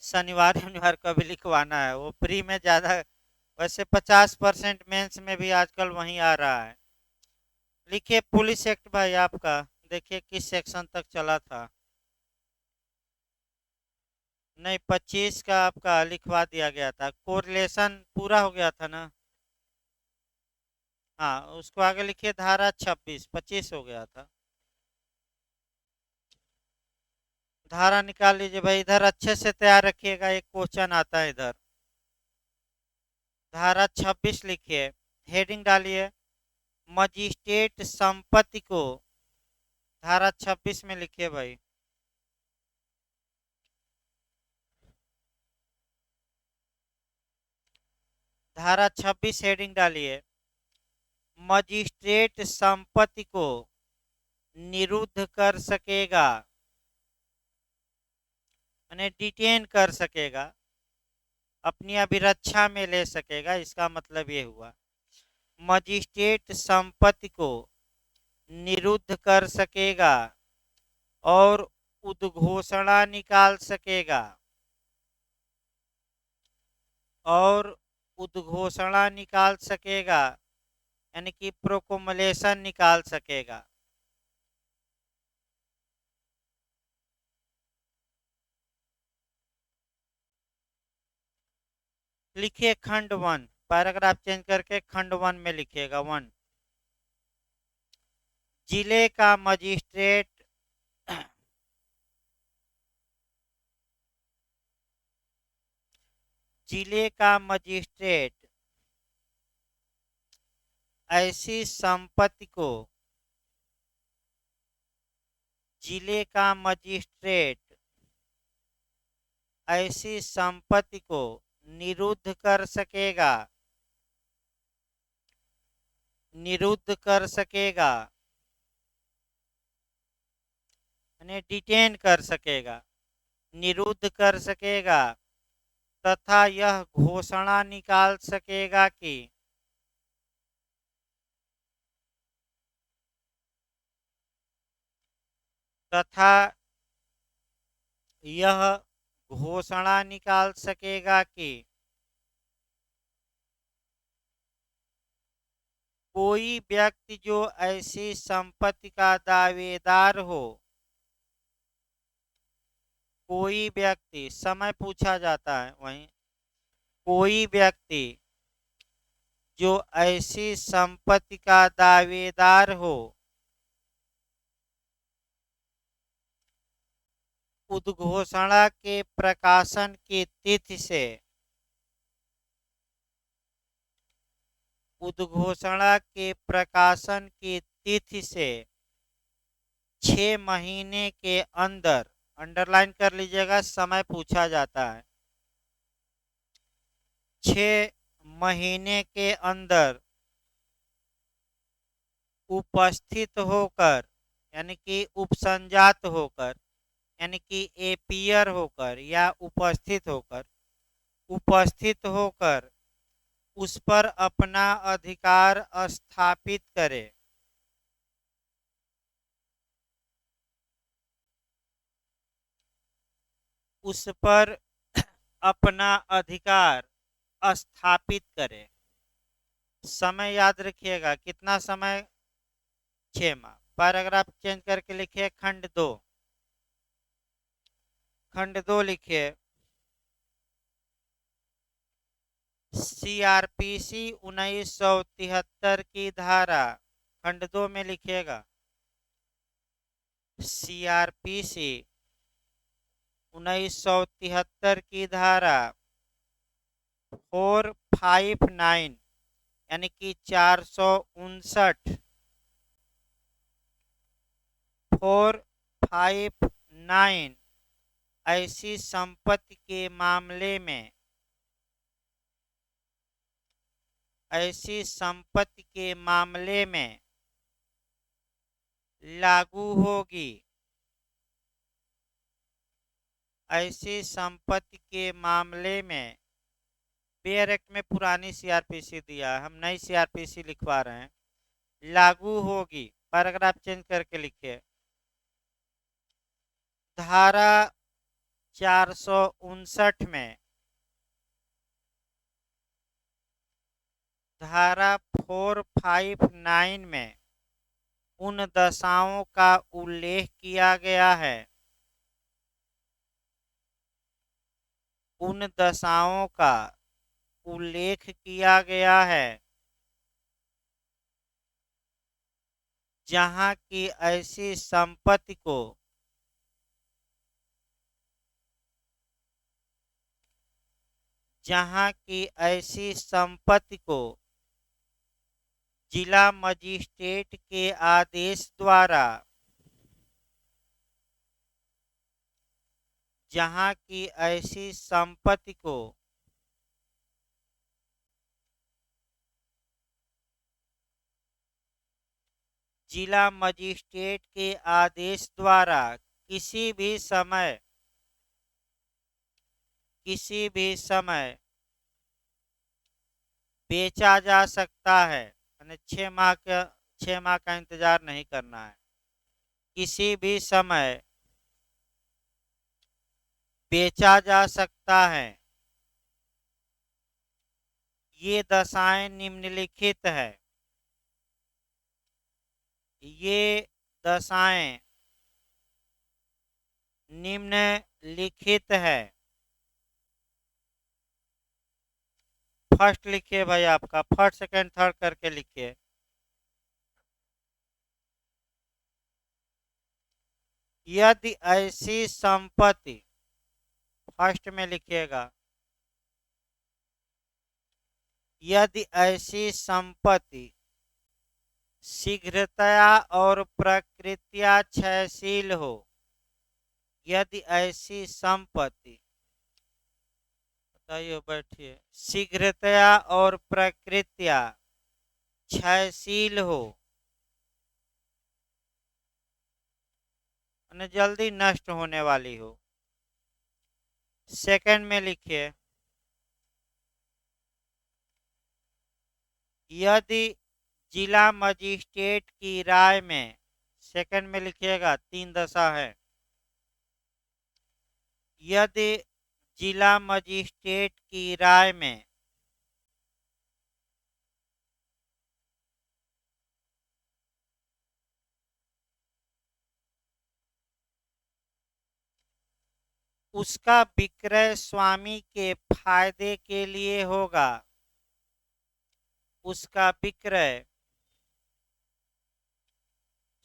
शनिवार शनिवार को भी लिखवाना है, वो प्री में ज़्यादा। वैसे 50% मेंस में भी आजकल वहीं आ रहा है। लिखिए पुलिस एक्ट भाई आपका, देखिए किस सेक्शन तक चला था। नहीं, 25 का आपका लिखवा दिया गया था, कोरिलेशन पूरा हो गया था ना। हाँ, उसको आगे लिखिए धारा 26, 25 हो गया था। धारा निकाल लीजिए भाई, इधर अच्छे से तैयार रखिएगा, एक क्वेश्चन आता है इधर। धारा 26 लिखिए, हेडिंग डालिए मजिस्ट्रेट संपत्ति को। धारा 26 में लिखिए भाई। धारा 26 हेडिंग डालिए, मजिस्ट्रेट संपत्ति को निरुद्ध कर सकेगा, यानी डिटेन कर सकेगा, अपनी अभिरक्षा में ले सकेगा, इसका मतलब ये हुआ। मजिस्ट्रेट संपत्ति को निरुद्ध कर सकेगा और उद्घोषणा निकाल सकेगा, और उद्घोषणा निकाल सकेगा यानी कि प्रोक्लेमेशन निकाल सकेगा। लिखिए खंड 1, पैराग्राफ चेंज करके खंड 1 में लिखिएगा 1। जिले का मजिस्ट्रेट जिले का मजिस्ट्रेट ऐसी संपत्ति को जिले का मजिस्ट्रेट ऐसी संपत्ति को निरुद्ध कर सकेगा, निरुद्ध कर सकेगा यानी डिटेन कर सकेगा, निरुद्ध कर सकेगा, तथा यह घोषणा निकाल सकेगा कि तथा यह घोषणा निकाल सकेगा कि कोई व्यक्ति जो ऐसी संपत्ति का दावेदार हो, कोई व्यक्ति, समय पूछा जाता है वहीं, कोई व्यक्ति जो ऐसी संपत्ति का दावेदार हो, उद्घोषणा के प्रकाशन की तिथि से, उद्घोषणा के प्रकाशन की तिथि से 6 महीने के अंदर, अंडरलाइन कर लीजिएगा, समय पूछा जाता है, 6 महीने के अंदर उपस्थित होकर, यानी कि उपसंजात होकर, यानी कि एपियर होकर या उपस्थित होकर, उपस्थित होकर उस पर अपना अधिकार स्थापित करे, उस पर अपना अधिकार स्थापित करे। समय याद रखिएगा, कितना समय, 6 माह। पैराग्राफ चेंज करके लिखिए खंड 2, खंड 2 लिखिए सीआरपीसी 1973 की धारा, खंड 2 में लिखिएगा सीआरपीसी 1973 की धारा 459 यानी कि 459, 459 ऐसी संपत्ति के मामले में, ऐसी संपत्ति के मामले में लागू होगी, ऐसी संपत्ति के मामले में। बेयर एक्ट में पुरानी सीआरपीसी दिया है, हम नई सीआरपीसी लिखवा रहे हैं, लागू होगी। पैराग्राफ चेंज करके लिखिए धारा 459 में, धारा 459 में उन दशाओं का उल्लेख किया गया है, उन दशाओं का उल्लेख किया गया है जहां की ऐसी संपत्ति को जहां की ऐसी संपत्ति को जिला मजिस्ट्रेट के आदेश द्वारा जहां की ऐसी संपत्ति को जिला मजिस्ट्रेट के आदेश द्वारा किसी भी समय बेचा जा सकता है, यानी 6 माह का इंतजार नहीं करना है, किसी भी समय बेचा जा सकता है। ये दशाएं निम्नलिखित है, ये दशाएं निम्नलिखित है। फर्स्ट लिखिए भाई, आपका फर्स्ट सेकंड थर्ड करके लिखिए। यदि ऐसी संपत्ति, फर्स्ट में लिखिएगा, यदि ऐसी संपत्ति शीघ्रतया और प्रकृत्या क्षयशील हो, यदि ऐसी संपत्ति, बताइए, बैठिए, शीघ्रतया और प्रकृत्या क्षयशील हो, यानी जल्दी नष्ट होने वाली हो। सेकंड में लिखिए, यदि जिला मजिस्ट्रेट की राय में, सेकंड में लिखिएगा, 3 दशा है, यदि जिला मजिस्ट्रेट की राय में उसका विक्रय स्वामी के फायदे के लिए होगा, उसका विक्रय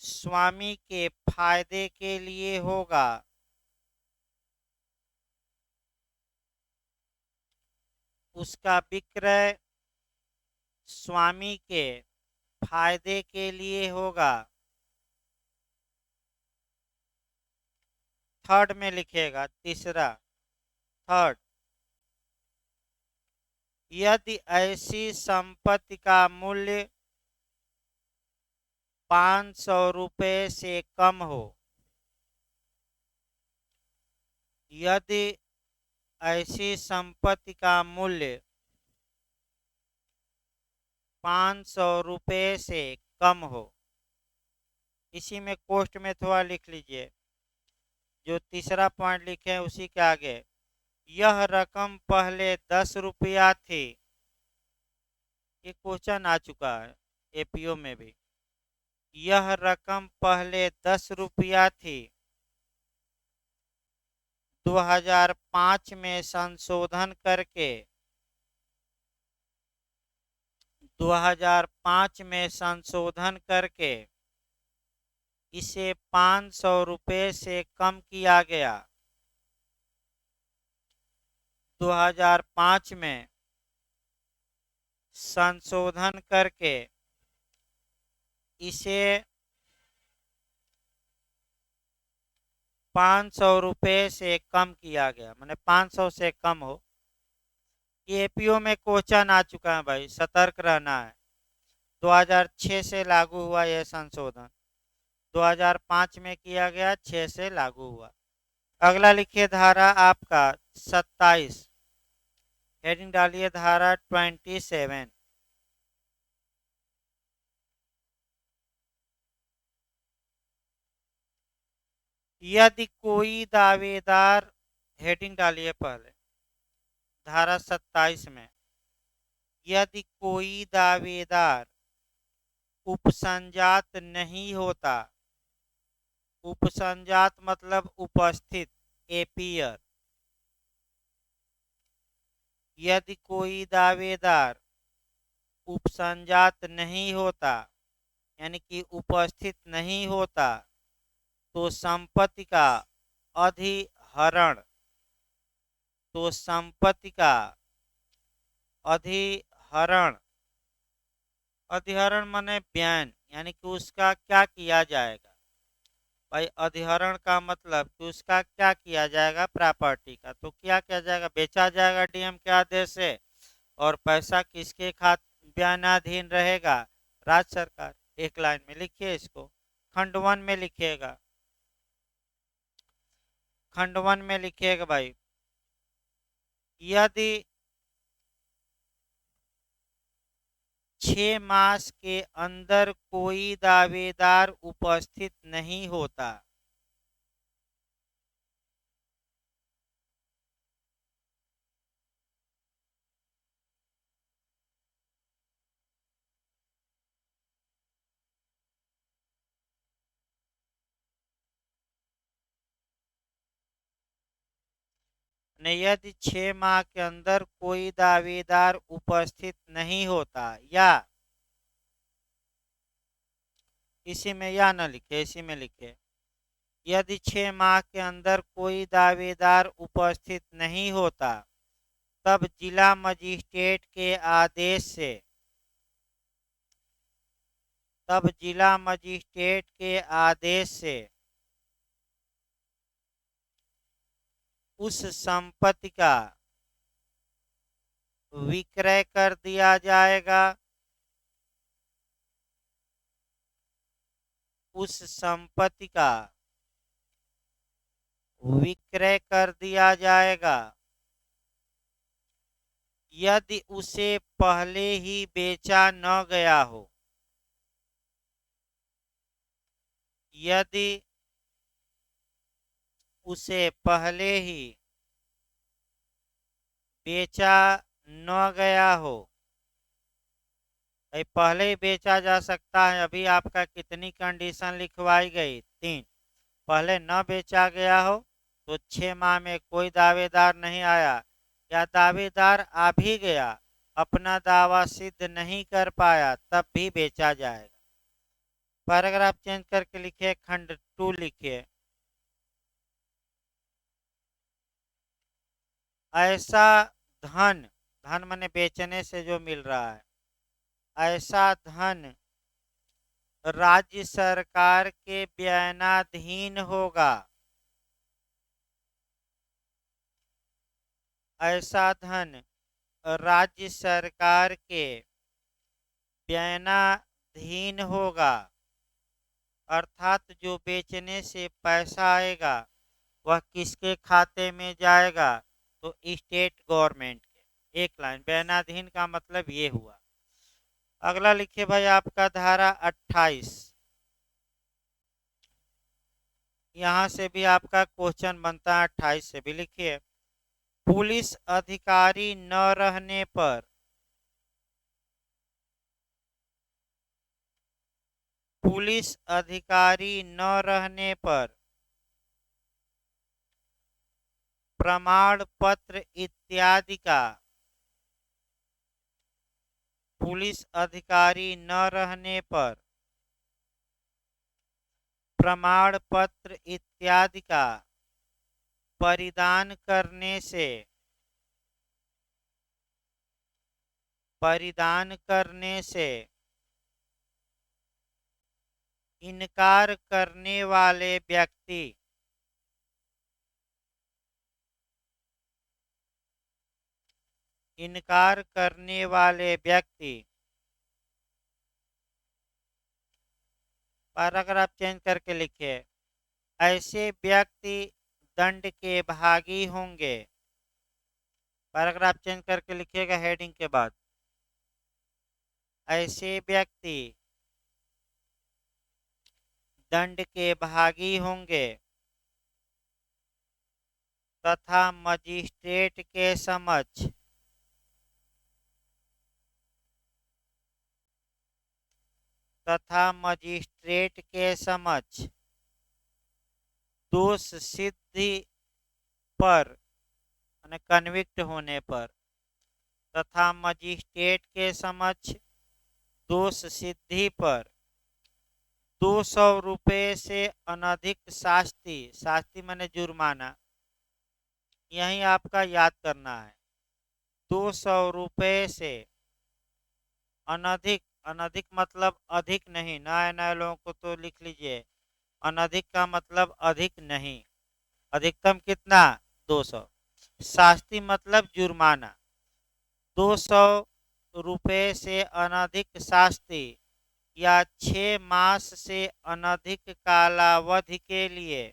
स्वामी के फायदे के लिए होगा, उसका विक्रय स्वामी के फायदे के लिए होगा। थर्ड में लिखिएगा, तीसरा, थर्ड, यदि ऐसी संपत्ति का मूल्य 500 रुपये से कम हो, यदि ऐसी संपत्ति का मूल्य 500 रुपये से कम हो, इसी में कोष्ट में थोड़ा लिख लीजिए, जो तीसरा पॉइंट लिखे हैं उसी के आगे, यह रकम पहले 10 रुपया थी, ये क्वेश्चन आ चुका है एपीओ में भी, यह रकम पहले 10 रुपया थी, 2005 में संशोधन करके 2005 में संशोधन करके इसे 500 रुपये से कम किया गया, 2005 में संशोधन करके इसे 500 रुपये से कम किया गया, माने 500 से कम हो। ये एपीओ में क्वेश्चन आ चुका है भाई, सतर्क रहना है। 2006 से लागू हुआ यह संशोधन, 2005 में किया गया, 6 से लागू हुआ। अगला लिखिए धारा आपका 27, हेडिंग डालिए धारा 27। यदि कोई दावेदार हेडिंग डालिए पहले। धारा 27 में यदि कोई दावेदार उपसंजात नहीं होता, उपसंजात मतलब उपस्थित, एपियर, यदि कोई दावेदार उपसंजात नहीं होता यानी कि उपस्थित नहीं होता तो संपत्ति का अधिहरण, तो संपत्ति का अधिहरण, अधिहरण माने बयान, यानी कि उसका क्या किया जाएगा भाई। अधिहरण का मतलब कि उसका क्या किया जाएगा, प्रॉपर्टी का। तो क्या किया जाएगा, बेचा जाएगा डीएम के आदेश से। और पैसा किसके खात बयानाधीन रहेगा, राज्य सरकार। एक लाइन में लिखिए इसको, खंड 1 में लिखिएगा, खंड 1 में लिखिएगा भाई। यदि 6 मास के अंदर कोई दावेदार उपस्थित नहीं होता, यदि 6 माह के अंदर कोई दावेदार उपस्थित नहीं होता, या इसी में या न लिखे, इसी में लिखे, यदि 6 माह के अंदर कोई दावेदार उपस्थित नहीं होता तब जिला मजिस्ट्रेट के आदेश से, तब जिला मजिस्ट्रेट के आदेश से उस संपत्ति का विक्रय कर दिया जाएगा, उस संपत्ति का विक्रय कर दिया जाएगा यदि उसे पहले ही बेचा न गया हो, यदि उसे पहले ही बेचा न गया हो। पहले ही बेचा जा सकता है, अभी आपका कितनी कंडीशन लिखवाई गई, 3। पहले न बेचा गया हो तो 6 माह में कोई दावेदार नहीं आया, या दावेदार आ भी गया अपना दावा सिद्ध नहीं कर पाया तब भी बेचा जाएगा। पैराग्राफ चेंज करके लिखिए, खंड 2 लिखिए, ऐसा धन, धन माने बेचने से जो मिल रहा है, ऐसा धन राज्य सरकार के बयानाधीन होगा, ऐसा धन राज्य सरकार के बयानाधीन होगा, अर्थात जो बेचने से पैसा आएगा वह किसके खाते में जाएगा, तो स्टेट गवर्नमेंट के। एक लाइन, बयानाधीन का मतलब ये हुआ। अगला लिखिए भाई आपका धारा 28, यहां से भी आपका क्वेश्चन बनता है, 28 से भी लिखिए। पुलिस अधिकारी न रहने पर, पुलिस अधिकारी न रहने पर प्रमाण पत्र इत्यादि का, पुलिस अधिकारी न रहने पर प्रमाण पत्र इत्यादि का परिधान करने से, परिधान करने से इनकार करने वाले व्यक्ति, इनकार करने वाले व्यक्ति, पैराग्राफ चेंज करके लिखिए, ऐसे व्यक्ति दंड के भागी होंगे। पैराग्राफ चेंज करके लिखिएगा हेडिंग के बाद, ऐसे व्यक्ति दंड के भागी होंगे। तथा मजिस्ट्रेट के समक्ष दोष सिद्धि पर कन्विक्ट होने पर तथा मजिस्ट्रेट के समक्ष दोष सिद्धि पर 200 रुपये से अनधिक शास्ति, शास्ति माने जुर्माना, यही आपका याद करना है। 200 रुपये से अनधिक, अनधिक मतलब अधिक नहीं, नए नए लोगों को तो लिख लीजिए, अनधिक का मतलब अधिक नहीं, अधिकतम कितना 200, शास्ति मतलब जुर्माना, 200 रुपये से अनधिक शास्ति या 6 मास से अनधिक कालावधि के लिए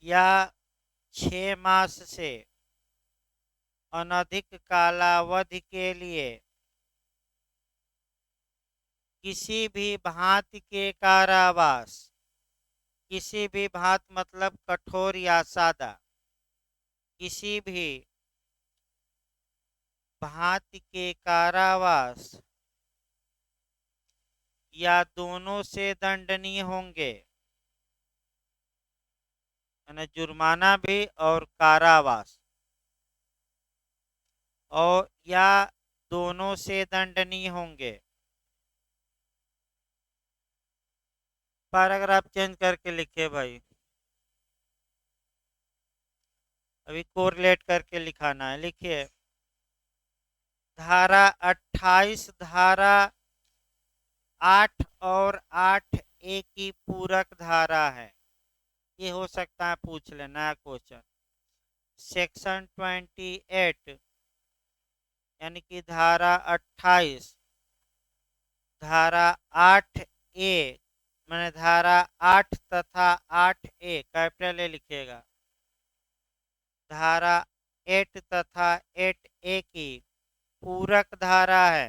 या 6 मास से अनधिक कालावधि के लिए किसी भी भांति के कारावास, किसी भी भांति मतलब कठोर या सादा, किसी भी भांति के कारावास या दोनों से दंडनीय होंगे, यानी जुर्माना भी और कारावास, और या दोनों से दंडनीय होंगे। पैराग्राफ चेंज करके लिखिए भाई, अभी कोरिलेट करके लिखाना है। लिखिए धारा 28 धारा 8 और 8A की पूरक धारा है। ये हो सकता है पूछ ले नया क्वेश्चन। सेक्शन 28 यानी कि धारा 28 धारा 8A मैंने धारा 8 तथा 8A कैपिटल ए लिखिएगा। धारा 8 तथा 8A की पूरक धारा है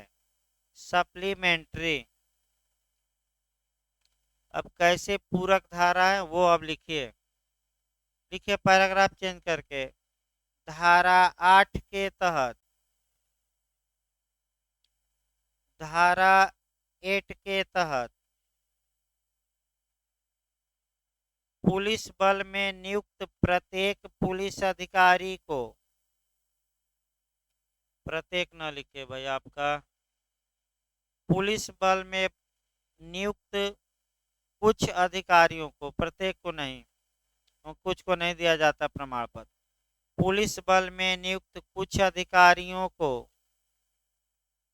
सप्लीमेंट्री। अब कैसे पूरक धारा है वो अब लिखिए, लिखिए पैराग्राफ चेंज करके। धारा 8 के तहत, धारा 8 के तहत पुलिस बल में नियुक्त प्रत्येक पुलिस अधिकारी को, प्रत्येक न लिखे भाई आपका, पुलिस बल में नियुक्त कुछ अधिकारियों को, प्रत्येक को नहीं, कुछ को नहीं दिया जाता प्रमाण पत्र, पुलिस बल में नियुक्त कुछ अधिकारियों को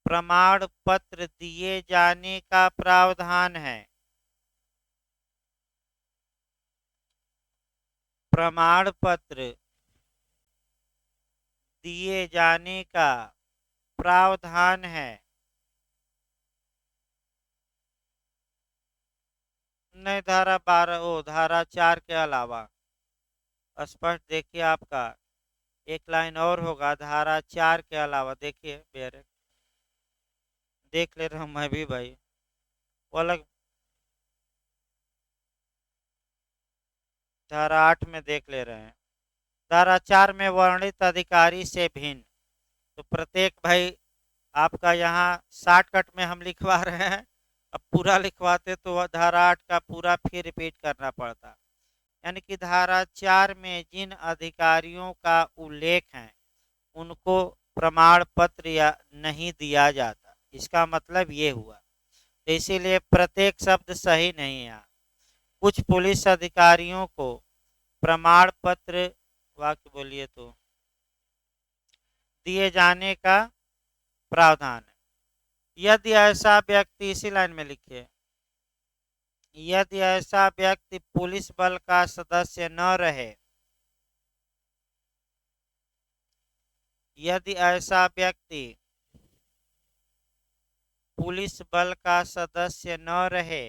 प्रमाण पत्र दिए जाने का प्रावधान है। प्रमाण पत्र दिए जाने का प्रावधान है। नहीं, धारा 12 ओ धारा 4 के अलावा स्पष्ट देखिए आपका एक लाइन और होगा धारा 4 के अलावा। देखिए बेरे देख ले रहा हूँ मैं भी भाई, वो अलग धारा 8 में देख ले रहे हैं। धारा 4 में वर्णित अधिकारी से भिन्न, तो प्रत्येक भाई आपका यहाँ शॉर्टकट में हम लिखवा रहे हैं, अब पूरा लिखवाते तो धारा 8 का पूरा फिर रिपीट करना पड़ता। यानी कि धारा 4 में जिन अधिकारियों का उल्लेख है उनको प्रमाण पत्र या नहीं दिया जाता, इसका मतलब ये हुआ। तो इसीलिए प्रत्येक शब्द सही नहीं है। कुछ पुलिस अधिकारियों को प्रमाण पत्र, वाक्य बोलिए तो, दिए जाने का प्रावधान है। यदि ऐसा व्यक्ति, इसी लाइन में लिखिए, यदि ऐसा व्यक्ति पुलिस बल का सदस्य न रहे, यदि ऐसा व्यक्ति पुलिस बल का सदस्य न रहे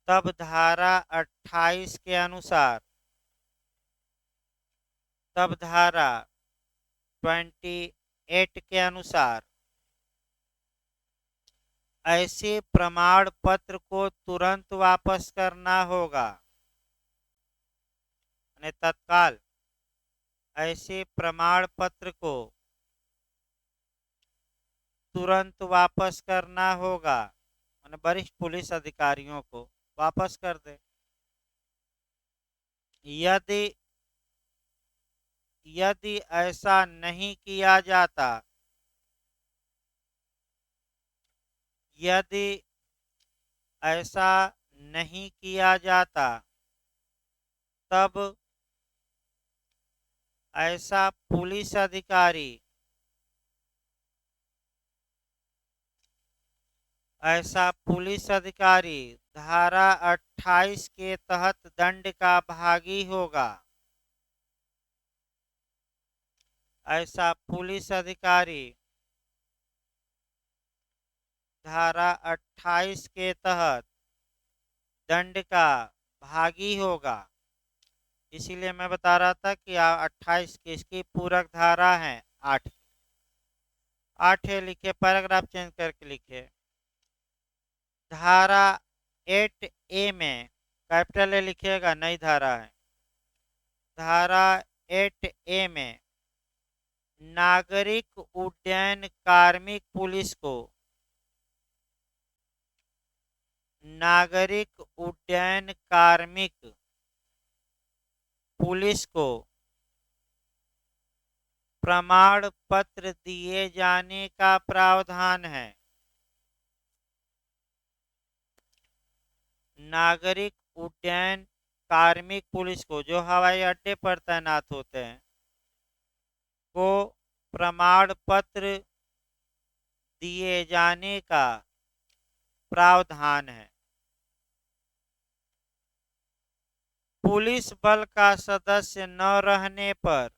तब धारा 28 के अनुसार, तब धारा 28 के अनुसार ऐसे प्रमाण पत्र को तुरंत वापस करना होगा, यानी तत्काल ऐसे प्रमाण पत्र को तुरंत वापस करना होगा, यानी वरिष्ठ पुलिस अधिकारियों को वापस कर दे। यदि यदि ऐसा नहीं किया जाता, यदि ऐसा नहीं किया जाता, तब ऐसा पुलिस अधिकारी धारा 28 के तहत दंड का भागी होगा। ऐसा पुलिस अधिकारी धारा 28 के तहत दंड का भागी होगा। इसीलिए मैं बता रहा था कि 28 किसकी पूरक धारा है, 8। 8 है, लिखे, पैराग्राफ चेंज करके लिखे। धारा 8A में कैपिटल ए लिखिएगा, नई धारा है। धारा 8A में नागरिक उड्डयन कार्मिक पुलिस को प्रमाण पत्र दिए जाने का प्रावधान है। नागरिक उड्डयन कार्मिक पुलिस को, जो हवाई अड्डे पर तैनात होते हैं, को प्रमाण पत्र दिए जाने का प्रावधान है। पुलिस बल का सदस्य न रहने पर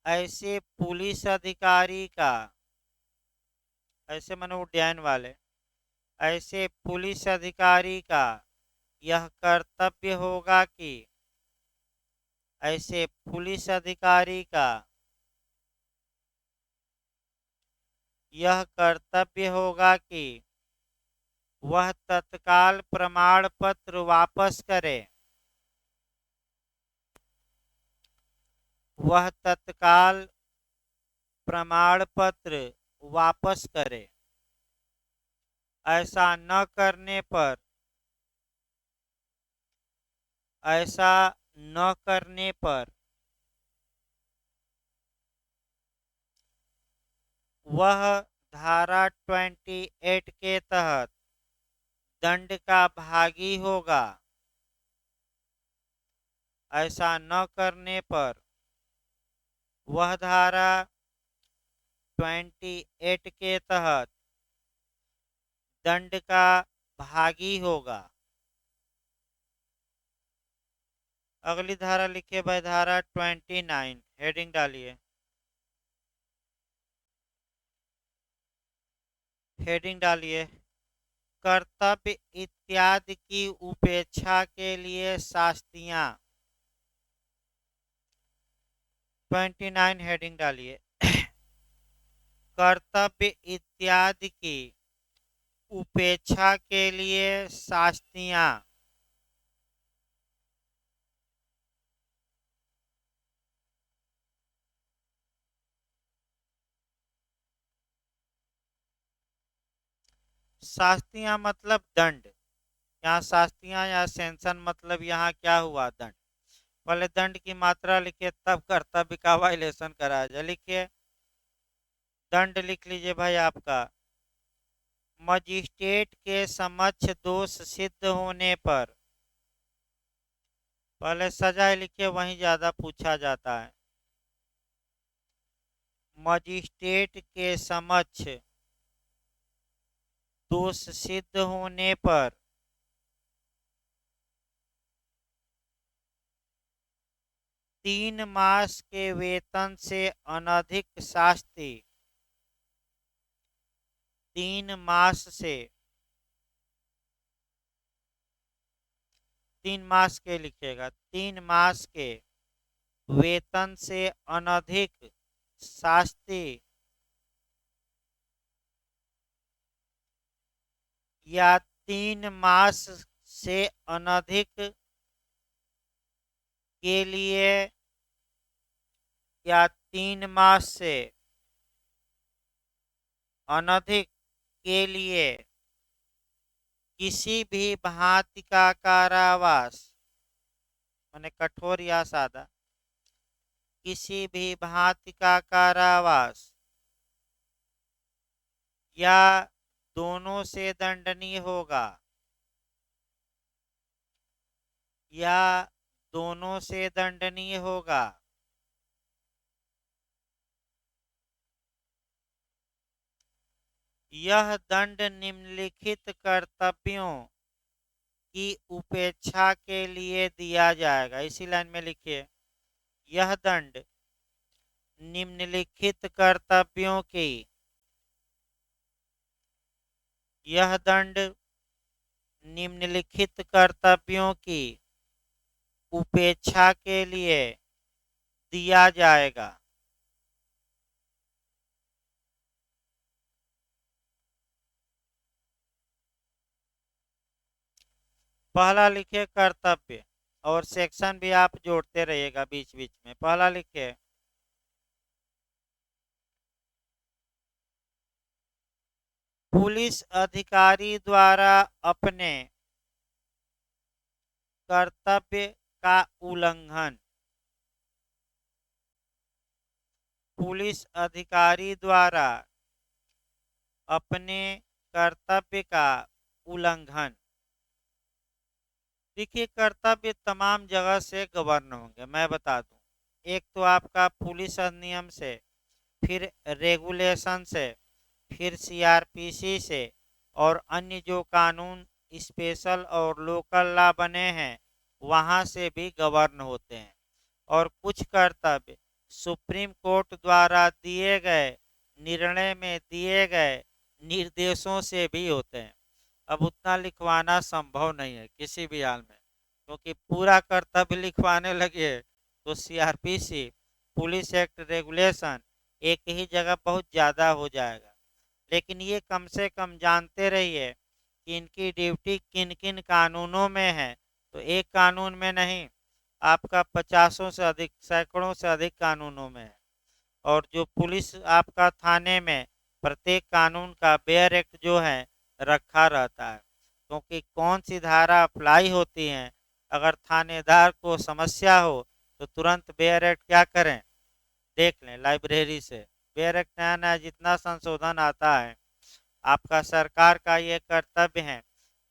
ऐसे पुलिस अधिकारी का, ऐसे मानो उड्डयन वाले, ऐसे पुलिस अधिकारी का यह कर्तव्य होगा कि ऐसे पुलिस अधिकारी का यह कर्तव्य होगा कि वह तत्काल प्रमाण पत्र वापस करे। वह तत्काल प्रमाण पत्र वापस करे। ऐसा न करने पर वह धारा 28 के तहत दंड का भागी होगा। ऐसा न करने पर वह धारा 28 के तहत दंड का भागी होगा। अगली धारा लिखिए भाई, धारा 29, हेडिंग डालिए। कर्तव्य इत्यादि की उपेक्षा के लिए शास्तियां। 29 हेडिंग डालिए। कर्तव्य इत्यादि की उपेक्षा के लिए शास्तियां। शास्तियां मतलब दंड। यहाँ शास्तियां या सेंशन मतलब यहाँ क्या हुआ, दंड। पहले दंड की मात्रा लिखिए, तब कर्तव्य का वायलेशन कराया जाए। लिखिए, दंड लिख लीजिए भाई आपका। मजिस्ट्रेट के समक्ष दोष सिद्ध होने पर, पहले सजा लिखिए, वहीं ज्यादा पूछा जाता है। मजिस्ट्रेट के समक्ष दोष सिद्ध होने पर 3 मास के वेतन से अनधिक शास्ति, 3 मास से 3 मास के लिखिएगा, 3 मास के वेतन से अनधिक शास्ति या 3 मास से अनधिक के लिए या 3 मास से अनधिक के लिए किसी भी भांति का कारावास, माने कठोर या सादा, किसी भी भांति का कारावास या दोनों से दंडनीय होगा, या दोनों से दंडनीय होगा। यह दंड निम्नलिखित कर्तव्यों की उपेक्षा के लिए दिया जाएगा। इसी लाइन में लिखिए, यह दंड निम्नलिखित कर्तव्यों की, यह दंड निम्नलिखित कर्तव्यों की उपेक्षा के लिए दिया जाएगा। पहला लिखिए कर्तव्य, और सेक्शन भी आप जोड़ते रहिएगा बीच बीच में। पहला लिखिए पुलिस अधिकारी द्वारा अपने कर्तव्य का उल्लंघन, पुलिस अधिकारी द्वारा अपने कर्तव्य का उल्लंघन। देखिए कर्तव्य तमाम जगह से गवर्न होंगे, मैं बता दूं। एक तो आपका पुलिस अधिनियम से, फिर रेगुलेशन से, फिर सीआरपीसी से, और अन्य जो कानून स्पेशल और लोकल लॉ बने हैं वहाँ से भी गवर्न होते हैं। और कुछ कर्तव्य सुप्रीम कोर्ट द्वारा दिए गए निर्णय में दिए गए निर्देशों से भी होते हैं। अब उतना लिखवाना संभव नहीं है किसी भी हाल में, क्योंकि पूरा कर्तव्य लिखवाने लगे तो सीआरपीसी, पुलिस एक्ट, रेगुलेशन एक ही जगह बहुत ज़्यादा हो जाएगा। लेकिन ये कम से कम जानते रहिए कि इनकी ड्यूटी किन किन कानूनों में है। तो एक कानून में नहीं, आपका 50 से अधिक, सैकड़ों से अधिक कानूनों में है। और जो पुलिस आपका थाने में प्रत्येक कानून का बेयर एक्ट जो है रखा रहता है, क्योंकि कौन सी धारा अप्लाई होती है, अगर थानेदार को समस्या हो तो तुरंत बेयर एक्ट क्या करें, देख लें लाइब्रेरी से। बेयर एक्ट नया नया जितना संशोधन आता है, आपका सरकार का ये कर्तव्य है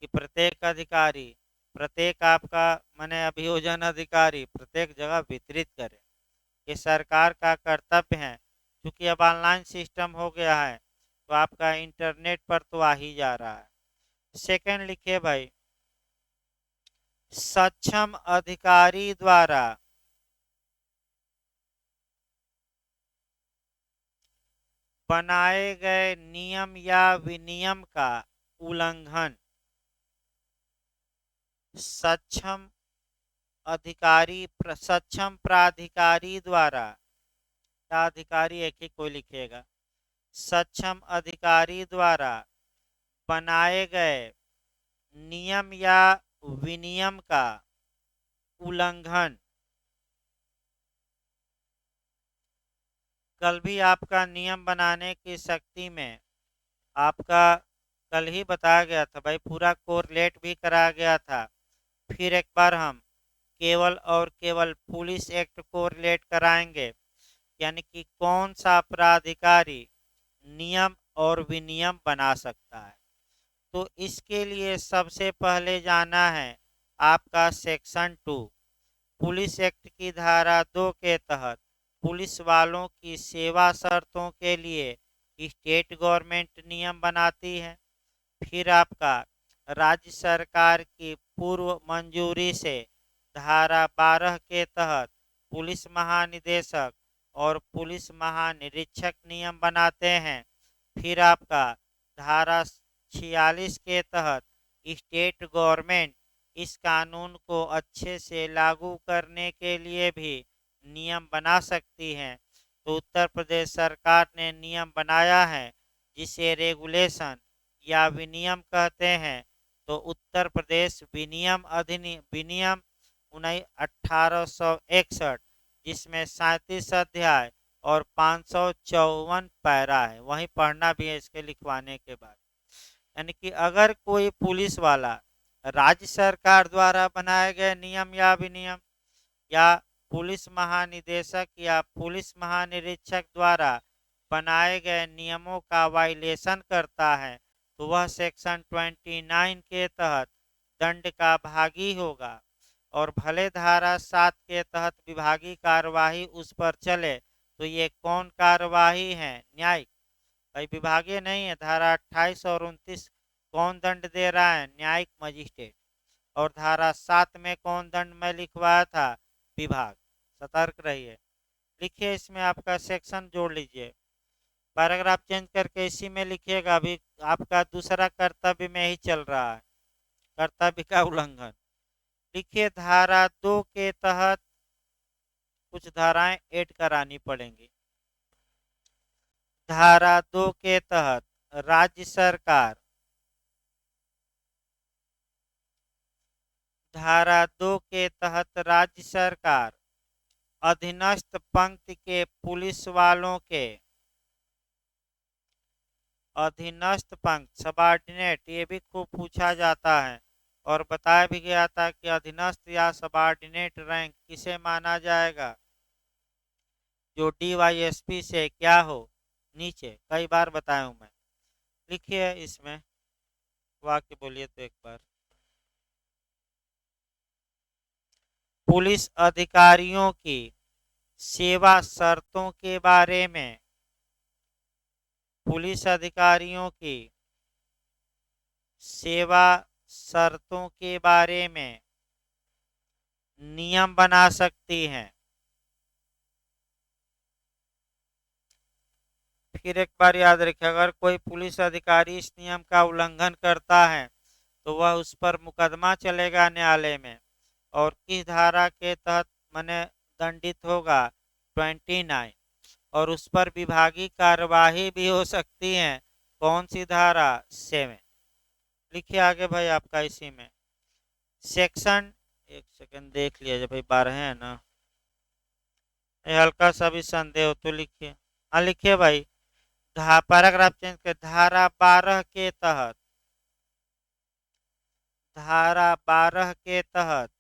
कि प्रत्येक अधिकारी, प्रत्येक आपका माने अभियोजन अधिकारी प्रत्येक जगह वितरित करे। ये सरकार का कर्तव्य है। क्योंकि अब ऑनलाइन सिस्टम हो गया है तो आपका इंटरनेट पर तो आ ही जा रहा है। सेकंड लिखिए भाई, सक्षम अधिकारी द्वारा बनाए गए नियम या विनियम का उल्लंघन, सक्षम अधिकारी, सक्षम प्राधिकारी द्वारा, अधिकारी एक ही कोई लिखिएगा, सक्षम अधिकारी द्वारा बनाए गए नियम या विनियम का उल्लंघन। कल भी आपका नियम बनाने की शक्ति में आपका कल ही बताया गया था भाई, पूरा कोरिलेट भी कराया गया था। फिर एक बार हम केवल और केवल पुलिस एक्ट को रिलेट कराएंगे, यानी कि कौन सा प्राधिकारी नियम और विनियम बना सकता है। तो इसके लिए सबसे पहले जाना है आपका सेक्शन 2 पुलिस एक्ट की धारा 2 के तहत पुलिस वालों की सेवा शर्तों के लिए स्टेट गवर्नमेंट नियम बनाती है। फिर आपका राज्य सरकार की पूर्व मंजूरी से धारा 12 के तहत पुलिस महानिदेशक और पुलिस महानिरीक्षक नियम बनाते हैं। फिर आपका धारा 46 के तहत स्टेट गवर्नमेंट इस कानून को अच्छे से लागू करने के लिए भी नियम बना सकती हैं। तो उत्तर प्रदेश सरकार ने नियम बनाया है जिसे रेगुलेशन या विनियम कहते हैं। तो उत्तर प्रदेश विनियम 1861, जिसमें 37 अध्याय और 554 पैरा है, वहीं पढ़ना भी है इसके लिखवाने के बाद। यानी कि अगर कोई पुलिस वाला राज्य सरकार द्वारा बनाए गए नियम या विनियम या पुलिस महानिदेशक या पुलिस महानिरीक्षक द्वारा बनाए गए नियमों का वायलेशन करता है तो वह सेक्शन 29 के तहत दंड का भागी होगा। और भले धारा 7 के तहत विभागीय कार्यवाही उस पर चले तो ये कौन कार्यवाही है? न्यायिक। भाई विभागीय नहीं है। धारा 28 और 29 कौन दंड दे रहा है? न्यायिक मजिस्ट्रेट। और धारा 7 में कौन दंड में लिखवाया था? विभाग। सतर्क रहिए। लिखिए, इसमें आपका सेक्शन जोड़ लीजिए, पैराग्राफ चेंज करके इसी में लिखिएगा। अभी आपका दूसरा कर्तव्य में ही चल रहा है, कर्तव्य का उल्लंघन। लिखिए, धारा 2 के तहत कुछ धाराएं ऐड करानी पड़ेंगी। धारा 2 के तहत राज्य सरकार, धारा 2 के तहत राज्य सरकार अधीनस्थ पंक्ति के पुलिस वालों के, अधीनस्थ पंक्ति सबॉर्डिनेट, ये भी खूब पूछा जाता है और बताया भी गया था कि अधीनस्थ या सबॉर्डिनेट रैंक किसे माना जाएगा? जो डीवाईएसपी से क्या हो, नीचे। कई बार बताया हूं मैं। लिखिए, इसमें वाक्य बोलिए तो एक बार। पुलिस अधिकारियों की सेवा शर्तों के बारे में, पुलिस अधिकारियों की सेवा शर्तों के बारे में नियम बना सकती हैं। फिर एक बार याद रखिए, अगर कोई पुलिस अधिकारी इस नियम का उल्लंघन करता है तो वह उस पर मुकदमा चलेगा न्यायालय में। और किस धारा के तहत मने दंडित होगा? 29। और उस पर विभागीय कार्यवाही भी हो सकती है। कौन सी धारा? 7। लिखिए आगे भाई, आपका इसी में सेक्शन, एक सेकंड देख लिया भाई, 12 है ना, हल्का सा भी संदेह हो तो लिखिए। हाँ लिखिए भाई, पैराग्राफ चेंज कर। धारा 12 के तहत, धारा 12 के तहत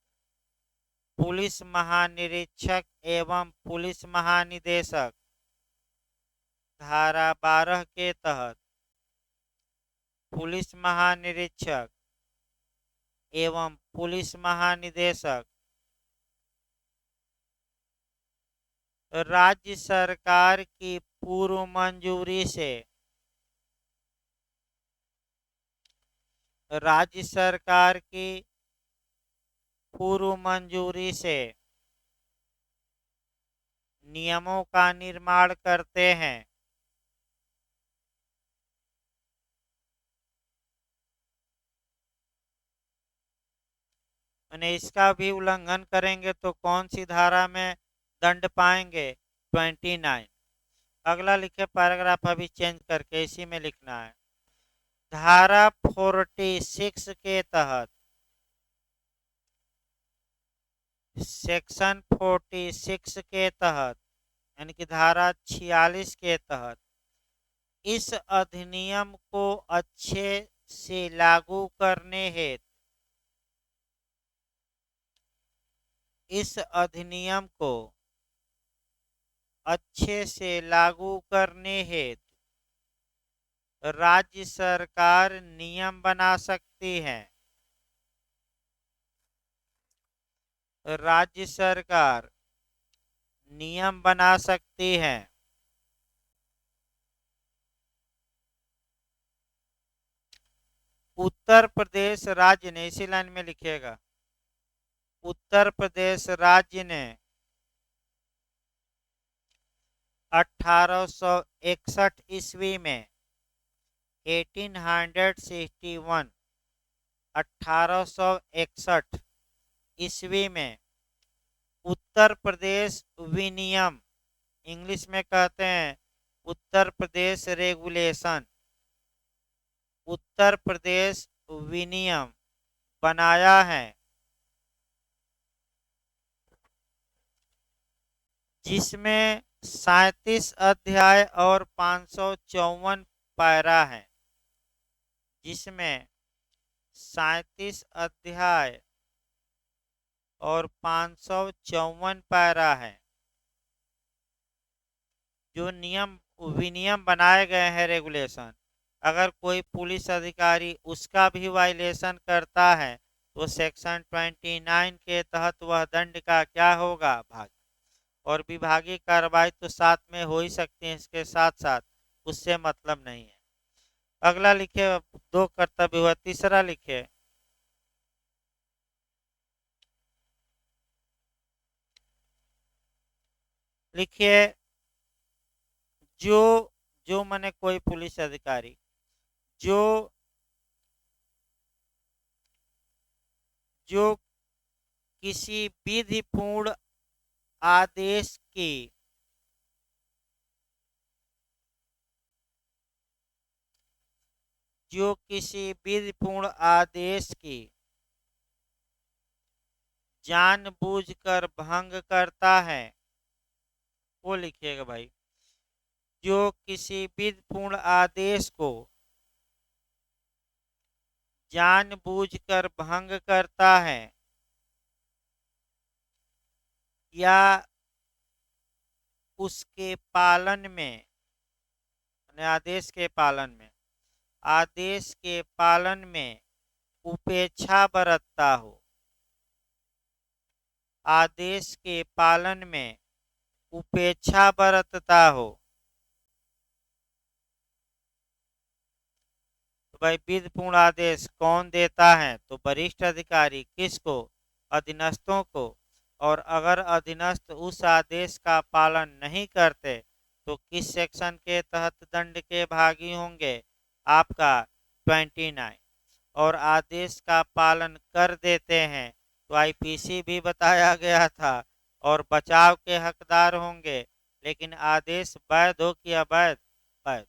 पुलिस महानिरीक्षक एवं पुलिस महानिदेशक, धारा 12 के तहत पुलिस महानिरीक्षक एवं पुलिस महानिदेशक राज्य सरकार की पूर्व मंजूरी से, राज्य सरकार की पूर्व मंजूरी से नियमों का निर्माण करते हैं। मैंने इसका भी उल्लंघन करेंगे तो कौन सी धारा में दंड पाएंगे? 29। अगला लिखे पैराग्राफ, अभी चेंज करके इसी में लिखना है। धारा 46 के तहत, सेक्शन 46 के तहत, यानी कि धारा 46 के तहत इस अधिनियम को अच्छे से लागू करने हेतु, इस अधिनियम को अच्छे से लागू करने हेतु राज्य सरकार नियम बना सकती है। राज्य सरकार नियम बना सकती है। उत्तर प्रदेश राज्य ने, इसी लाइन में लिखिएगा, उत्तर प्रदेश राज्य ने 1861 ईस्वी में 1861 1861 ईस्वी में उत्तर प्रदेश विनियम, इंग्लिश में कहते हैं उत्तर प्रदेश रेगुलेशन, उत्तर प्रदेश विनियम बनाया है, जिसमें 37 अध्याय और 554 पैरा है, जिसमें 37 अध्याय और 554 पैरा है। जो नियम विनियम बनाए गए हैं रेगुलेशन, अगर कोई पुलिस अधिकारी उसका भी वायलेशन करता है तो सेक्शन 29 के तहत वह दंड का क्या होगा, भाग। और विभागीय कार्रवाई तो साथ में हो ही सकती है, इसके साथ साथ उससे मतलब नहीं है। अगला लिखे, दो कर्तव्य हुआ, तीसरा लिखे। लिखिए, जो जो माने कोई पुलिस अधिकारी जो जो किसी विधिपूर्ण आदेश की जो किसी विधिपूर्ण आदेश की जानबूझकर भंग करता है, वो लिखिएगा भाई। जो किसी विधिपूर्ण आदेश को जानबूझकर भंग करता है या उसके पालन में, आदेश के पालन में, आदेश के पालन में उपेक्षा बरतता हो, आदेश के पालन में उपेक्षा बरतता हो, तो भाई विधिपूर्ण आदेश कौन देता है, तो वरिष्ठ अधिकारी। किसको, अधीनस्थों को। और अगर अधीनस्थ उस आदेश का पालन नहीं करते तो किस सेक्शन के तहत दंड के भागी होंगे, आपका 29। और आदेश का पालन कर देते हैं तो आईपीसी भी बताया गया था और बचाव के हकदार होंगे। लेकिन आदेश वैध हो कि अवैध, वैध।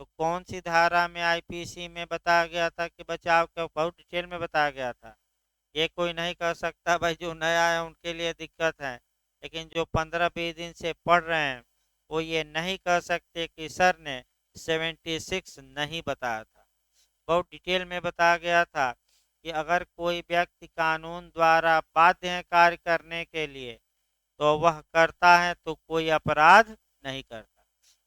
तो कौन सी धारा में आईपीसी में बताया गया था कि बचाव का, बहुत डिटेल में बताया गया था। ये कोई नहीं कर सकता भाई, जो नया है उनके लिए दिक्कत है, लेकिन जो 15-20 दिन से पढ़ रहे हैं वो ये नहीं कह सकते कि सर ने 76 नहीं बताया था। बहुत डिटेल में बताया गया था कि अगर कोई व्यक्ति कानून द्वारा बाध्य है कार्य करने के लिए तो वह करता है तो कोई अपराध नहीं करता।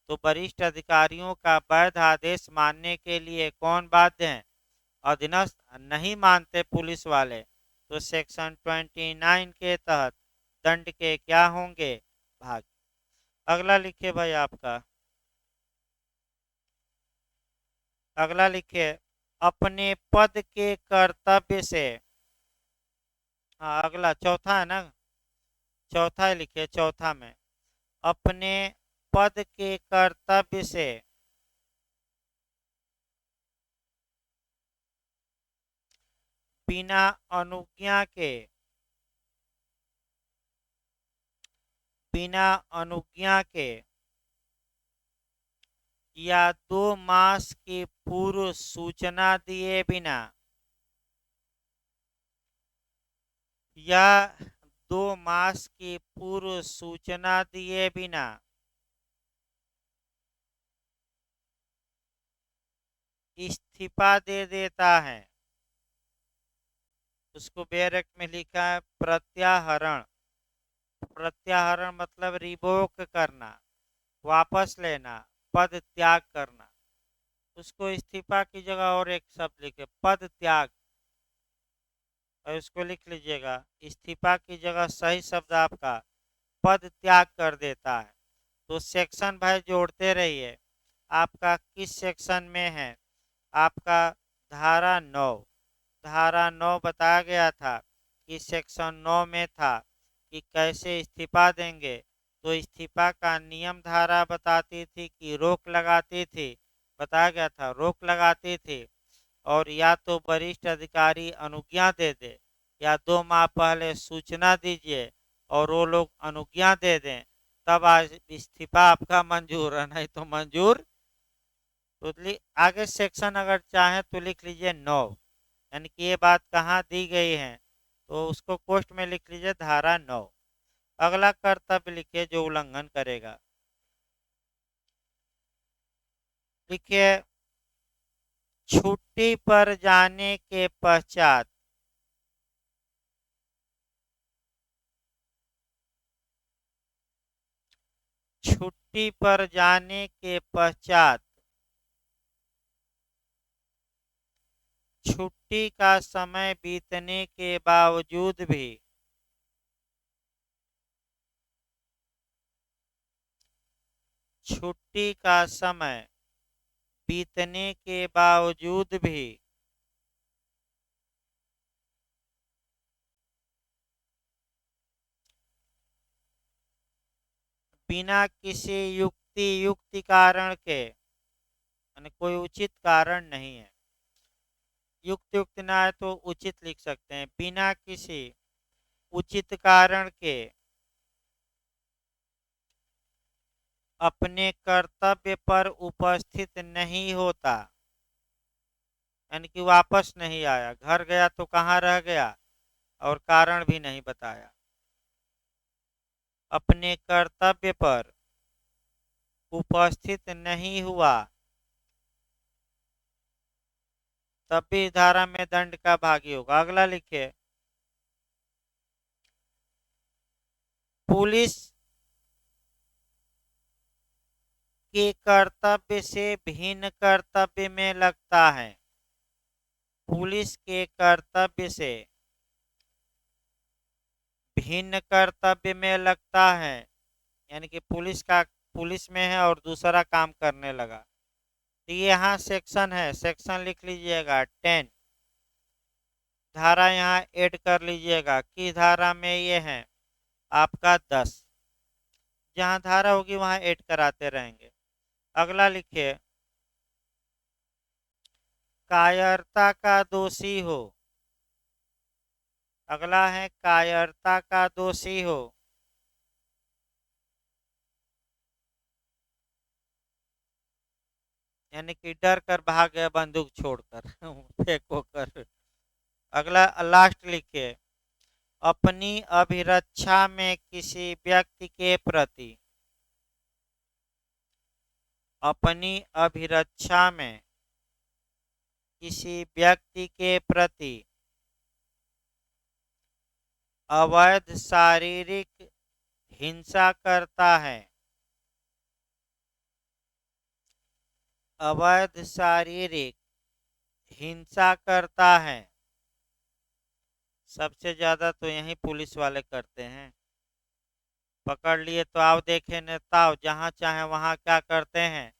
तो वरिष्ठ अधिकारियों का वैध आदेश मानने के लिए कौन बाध्य है, अधीनस्थ। नहीं मानते पुलिस वाले तो सेक्शन 29 के तहत दंड के क्या होंगे, भाग। अगला लिखिए भाई आपका, अगला लिखिए, अपने पद के कर्तव्य से, हाँ अगला चौथा है ना, चौथा लिखिए, चौथा में अपने पद के कर्तव्य से बिना अनुज्ञा के, बिना अनुज्ञा के या 2 मास की पूर्व सूचना दिए बिना, या 2 मास की पूर्व सूचना दिए बिना इस्तीफा दे देता है, उसको बैरक में लिखा है प्रत्याहरण। प्रत्याहरण मतलब रिवोक करना, वापस लेना, पद त्याग करना। उसको इस्तीफा की जगह और एक शब्द लिखे, पद त्याग, और उसको लिख लीजिएगा। इस्तीफा की जगह सही शब्द आपका पद त्याग कर देता है। तो सेक्शन भाई जोड़ते रहिए, आपका किस सेक्शन में है, आपका धारा 9, धारा 9 बताया गया था कि सेक्शन 9 में था कि कैसे इस्तीफा देंगे। तो इस्तीफा का नियम धारा बताती थी कि रोक लगाती थी, बताया गया था रोक लगाती थी। और या तो वरिष्ठ अधिकारी अनुज्ञा दे दे या 2 माह पहले सूचना दीजिए और वो लोग अनुज्ञा दे दें, तब आज इस्तीफा आपका मंजूर है, नहीं तो मंजूर। तो आगे सेक्शन अगर चाहे तो लिख लीजिए 9, यानी कि ये बात कहाँ दी गई है, तो उसको कोष्ठ में लिख लीजिए धारा 9। अगला कर्तव्य लिखिए जो उल्लंघन करेगा। लिखिए छुट्टी पर जाने के पश्चात छुट्टी पर जाने के पश्चात छुट्टी का समय बीतने के बावजूद भी छुट्टी का समय बीतने के बावजूद भी बिना किसी युक्ति कारण के, यानी कोई उचित कारण नहीं है, युक्त ना है तो उचित लिख सकते हैं, बिना किसी उचित कारण के अपने कर्तव्य पर उपस्थित नहीं होता, यानी कि वापस नहीं आया, घर गया तो कहाँ रह गया और कारण भी नहीं बताया, अपने कर्तव्य पर उपस्थित नहीं हुआ, तब भी धारा में दंड का भागी होगा। अगला लिखिए पुलिस के कर्तव्य से भिन्न कर्तव्य में लगता है, पुलिस के कर्तव्य से भिन्न कर्तव्य में लगता है, यानी कि पुलिस में है और दूसरा काम करने लगा। तो यहाँ सेक्शन है, सेक्शन लिख लीजिएगा 10, धारा यहाँ ऐड कर लीजिएगा। किस धारा में ये है आपका 10, जहाँ धारा होगी वहाँ ऐड कराते रहेंगे। अगला लिखिए कायरता का दोषी हो, अगला है कायरता का दोषी हो, यानी कि डर कर भाग गया बंदूक छोड़कर फेंको कर। अगला लास्ट लिखिए अपनी अभिरक्षा में किसी व्यक्ति के प्रति, अपनी अभिरक्षा में किसी व्यक्ति के प्रति अवैध शारीरिक हिंसा करता है, अवैध शारीरिक हिंसा करता है। सबसे ज्यादा तो यही पुलिस वाले करते हैं। पकड़ लिए तो आओ देखे नेताओ, जहाँ चाहे वहाँ क्या करते हैं,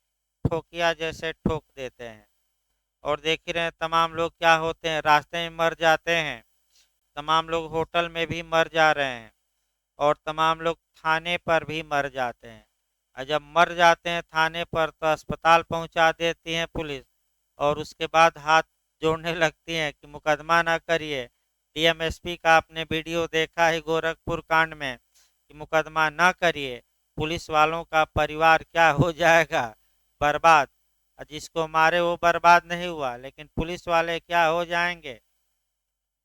ठोकिया जैसे ठोक देते हैं। और देख ही रहे तमाम लोग क्या होते हैं, रास्ते में मर जाते हैं, तमाम लोग होटल में भी मर जा रहे हैं और तमाम लोग थाने पर भी मर जाते हैं। और जब मर जाते हैं थाने पर तो अस्पताल पहुंचा देती है पुलिस और उसके बाद हाथ जोड़ने लगती है कि मुकदमा ना करिए। डीएमएसपी का आपने वीडियो देखा है गोरखपुर कांड में कि मुकदमा ना करिए, पुलिस वालों का परिवार क्या हो जाएगा, बर्बाद। जिसको मारे वो बर्बाद नहीं हुआ, लेकिन पुलिस वाले क्या हो जाएंगे,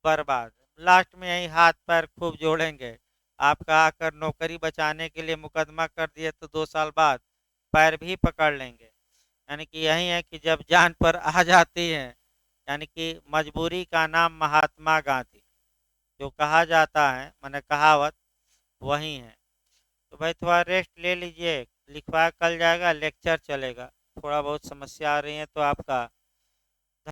बर्बाद। लास्ट में यही हाथ पैर खूब जोड़ेंगे। आपका आकर नौकरी बचाने के लिए मुकदमा कर दिए तो 2 साल बाद पैर भी पकड़ लेंगे। यानी कि यही है कि जब जान पर आ जाती है, यानी कि मजबूरी का नाम महात्मा गांधी जो कहा जाता है, मैंने कहावत वही है। तो भाई थोड़ा रेस्ट ले लीजिए, लिखवा कल जाएगा, लेक्चर चलेगा। थोड़ा बहुत समस्या आ रही है तो आपका